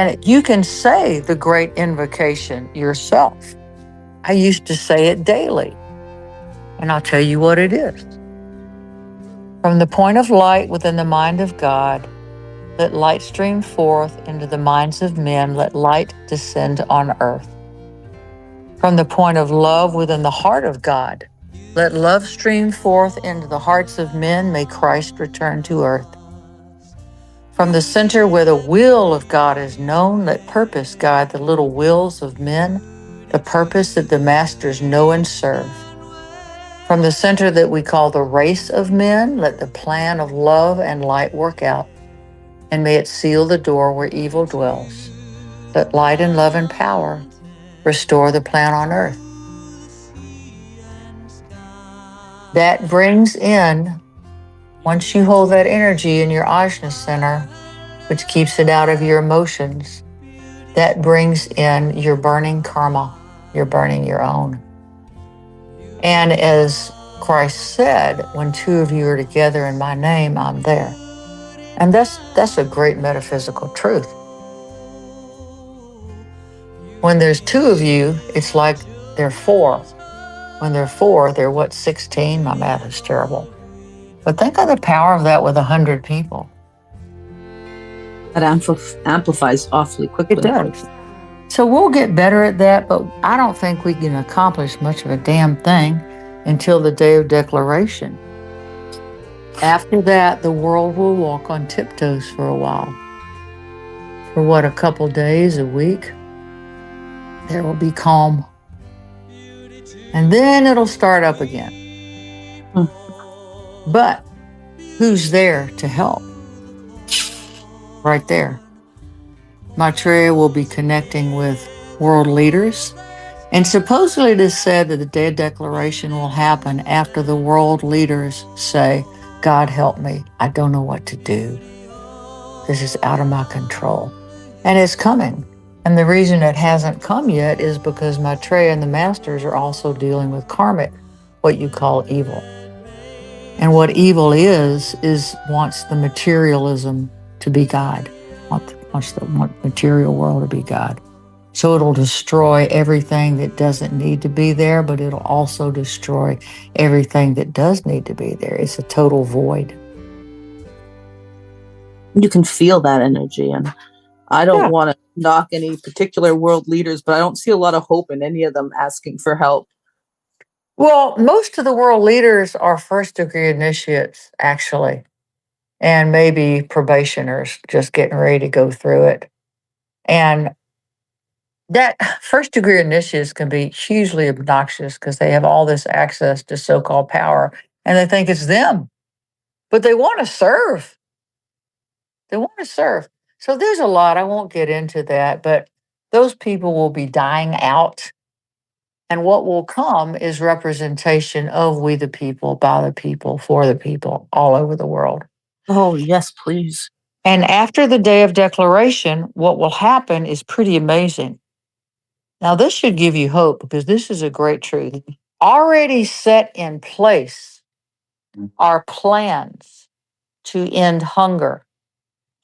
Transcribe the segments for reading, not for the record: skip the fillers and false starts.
And you can say the Great Invocation yourself. I used to say it daily, and I'll tell you what it is. From the point of light within the mind of God, let light stream forth into the minds of men, let light descend on earth. From the point of love within the heart of God, let love stream forth into the hearts of men, may Christ return to earth. From the center where the will of God is known, let purpose guide the little wills of men, the purpose that the masters know and serve. From the center that we call the race of men, let the plan of love and light work out, and may it seal the door where evil dwells. Let light and love and power restore the plan on earth. That brings in, once you hold that energy in your ajna center, which keeps it out of your emotions, that brings in your burning karma. You're burning your own. And as Christ said, when two of you are together in my name, I'm there. And that's a great metaphysical truth. When there's two of you, it's like there are four. When there are four, they're what, 16? My math is terrible. But think of the power of that with 100 people. That amplifies awfully quickly. It does. So we'll get better at that, but I don't think we can accomplish much of a damn thing until the day of declaration. After that, the world will walk on tiptoes for a while. For what, a couple days, a week? There will be calm. And then it'll start up again. But who's there to help? Right there. Maitreya will be connecting with world leaders. And supposedly it is said that the day of declaration will happen after the world leaders say, God help me, I don't know what to do. This is out of my control. And it's coming. And the reason it hasn't come yet is because Maitreya and the masters are also dealing with karmic, what you call evil. And what evil is wants the materialism to be God, wants the material world to be God. So it'll destroy everything that doesn't need to be there, but it'll also destroy everything that does need to be there. It's a total void. You can feel that energy. And I don't want to knock any particular world leaders, but I don't see a lot of hope in any of them asking for help. Well, most of the world leaders are first degree initiates, actually, and maybe probationers just getting ready to go through it. And that first degree initiates can be hugely obnoxious because they have all this access to so-called power and they think it's them, but they want to serve. They want to serve. So there's a lot. I won't get into that, but those people will be dying out. And what will come is representation of we the people, by the people, for the people, all over the world. Oh, yes, please. And after the day of declaration, what will happen is pretty amazing. Now, this should give you hope because this is a great truth. Already set in place are plans to end hunger,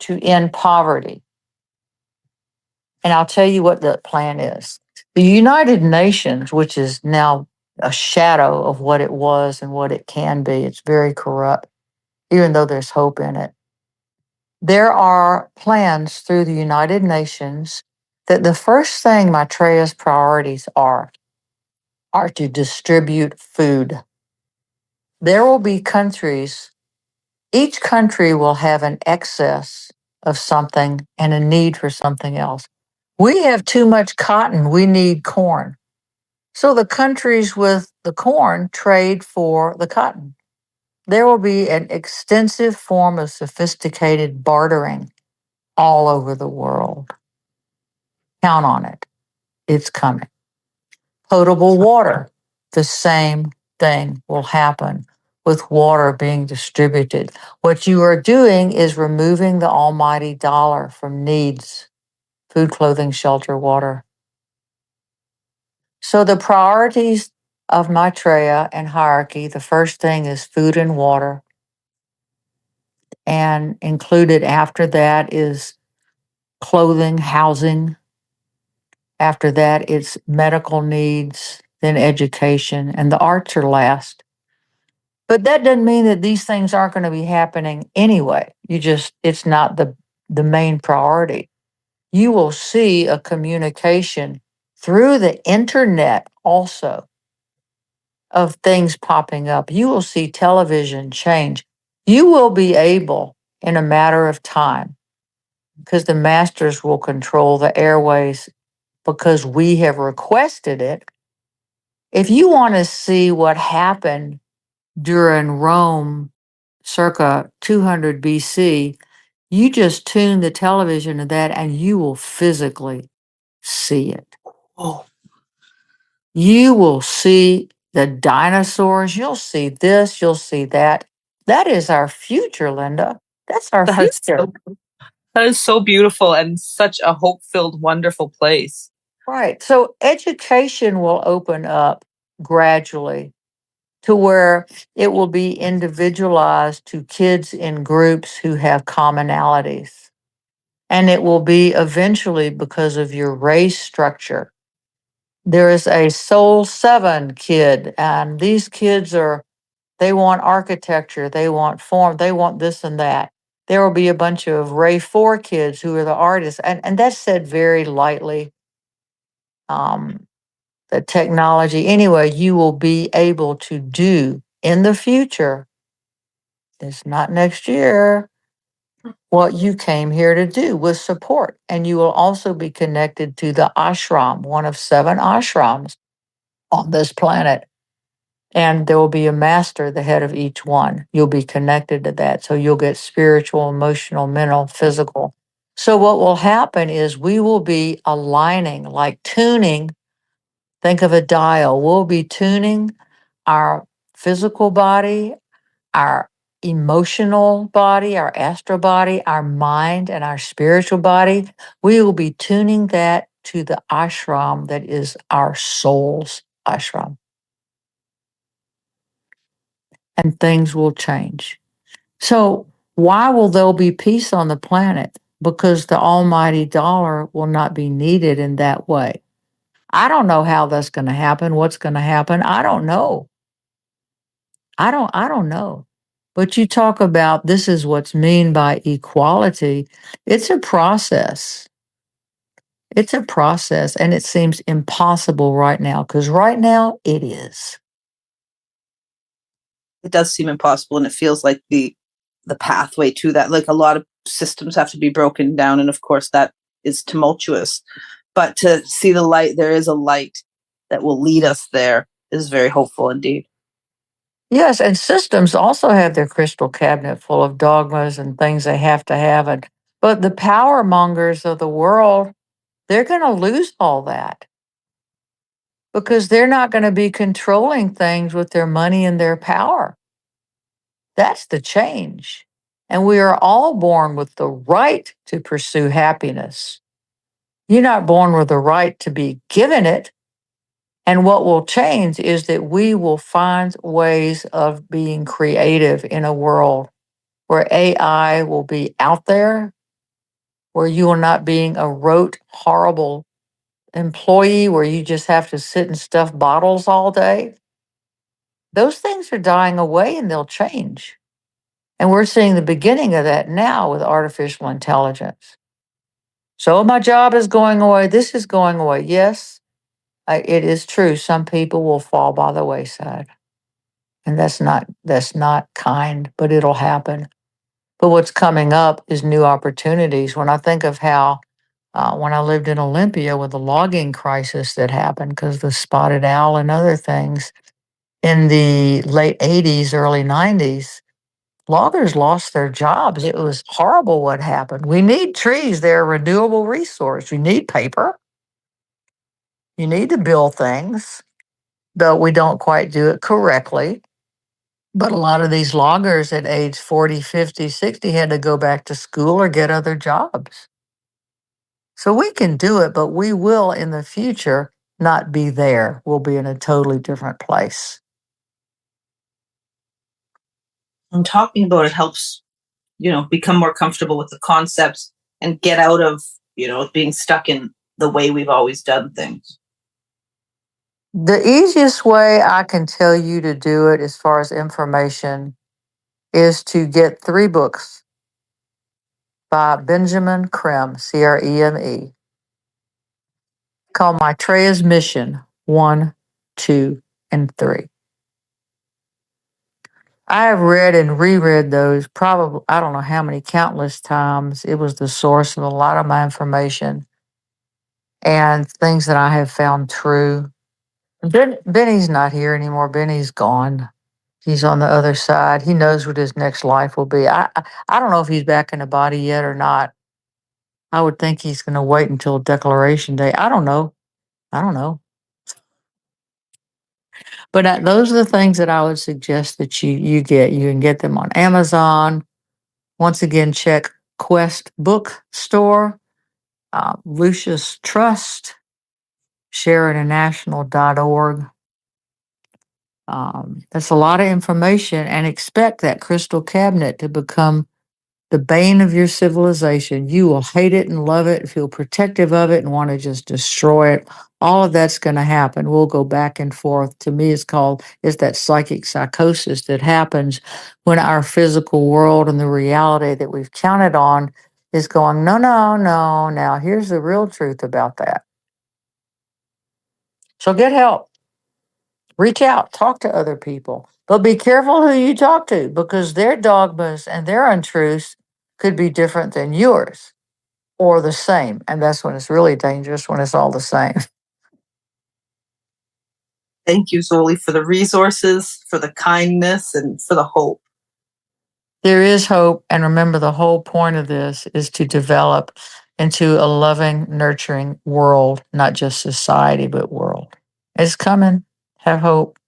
to end poverty. And I'll tell you what the plan is. The United Nations, which is now a shadow of what it was and what it can be, it's very corrupt, even though there's hope in it. There are plans through the United Nations that the first thing Maitreya's priorities are to distribute food. There will be countries, each country will have an excess of something and a need for something else. We have too much cotton, we need corn. So the countries with the corn trade for the cotton. There will be an extensive form of sophisticated bartering all over the world. Count on it. It's coming. Potable water, the same thing will happen with water being distributed. What you are doing is removing the almighty dollar from needs: food, clothing, shelter, water. So the priorities of Maitreya and hierarchy, the first thing is food and water. And included after that is clothing, housing. After that, it's medical needs, then education, and the arts are last. But that doesn't mean that these things aren't going to be happening anyway. It's not the main priority. You will see a communication through the internet also of things popping up. You will see television change. You will be able, in a matter of time, because the masters will control the airways because we have requested it. If you want to see what happened during Rome circa 200 BC, you just tune the television to that and you will physically see it. Oh, You will see the dinosaurs. You'll see this, you'll see that. That is our future, Linda. That's our that is future. that is so beautiful and such a hope-filled, wonderful place. Right. So education will open up gradually to where it will be individualized to kids in groups who have commonalities. And it will be eventually because of your race structure. There is a Soul 7 kid, and these kids they want architecture, they want form, they want this and that. There will be a bunch of Ray 4 kids who are the artists. And that's said very lightly. Um, the technology, anyway, you will be able to do in the future, it's not next year, what you came here to do with support. And you will also be connected to the ashram, one of 7 ashrams on this planet. And there will be a master, the head of each one. You'll be connected to that. So you'll get spiritual, emotional, mental, physical. So what will happen is we will be aligning, like tuning. Think of a dial. We'll be tuning our physical body, our emotional body, our astral body, our mind, and our spiritual body. We will be tuning that to the ashram that is our soul's ashram. And things will change. So, why will there be peace on the planet? Because the almighty dollar will not be needed in that way. I don't know how that's going to happen, what's going to happen. I don't know. I don't know. But you talk about this is what's mean by equality. It's a process. It's a process and it seems impossible right now because right now it is. It does seem impossible, and it feels like the pathway to that. Like a lot of systems have to be broken down, and of course that is tumultuous. But to see the light, there is a light that will lead us there, is very hopeful indeed. Yes, and systems also have their crystal cabinet full of dogmas and things they have to have. But the power mongers of the world, they're going to lose all that because they're not going to be controlling things with their money and their power. That's the change. And we are all born with the right to pursue happiness. You're not born with the right to be given it. And what will change is that we will find ways of being creative in a world where AI will be out there, where you are not being a rote, horrible employee where you just have to sit and stuff bottles all day. Those things are dying away and they'll change. And we're seeing the beginning of that now with artificial intelligence. So my job is going away. This is going away. Yes, it is true. Some people will fall by the wayside. And that's not kind, but it'll happen. But what's coming up is new opportunities. When I think of how when I lived in Olympia with the logging crisis that happened because the spotted owl and other things in the late 80s, early 90s, loggers lost their jobs. It was horrible what happened. We need trees, they're a renewable resource. You need paper, you need to build things, though we don't quite do it correctly. But a lot of these loggers at age 40, 50, 60 had to go back to school or get other jobs. So we can do it, but we will in the future not be there. We'll be in a totally different place. And talking about it helps, become more comfortable with the concepts and get out of being stuck in the way we've always done things. The easiest way I can tell you to do it as far as information is to get 3 books by Benjamin Creme, Creme, called Maitreya's Mission 1, 2, and 3. I have read and reread those probably, I don't know how many, countless times. It was the source of a lot of my information and things that I have found true. Benny's not here anymore. Benny's gone. He's on the other side. He knows what his next life will be. I don't know if he's back in the body yet or not. I would think he's going to wait until Declaration Day. I don't know. I don't know. But those are the things that I would suggest that you get. You can get them on Amazon. Once again, check Quest Bookstore, Lucius Trust, ShareInternational.org. That's a lot of information, and expect that crystal cabinet to become the bane of your civilization. You will hate it and love it, feel protective of it, and want to just destroy it. All of that's going to happen. We'll go back and forth. To me, it's that psychic psychosis that happens when our physical world and the reality that we've counted on is going, no, no, no. Now, here's the real truth about that. So get help. Reach out, talk to other people, but be careful who you talk to because their dogmas and their untruths could be different than yours or the same. And that's when it's really dangerous, when it's all the same. Thank you, Zoli, for the resources, for the kindness, and for the hope. There is hope. And remember, the whole point of this is to develop into a loving, nurturing world, not just society, but world. It's coming. Have hope.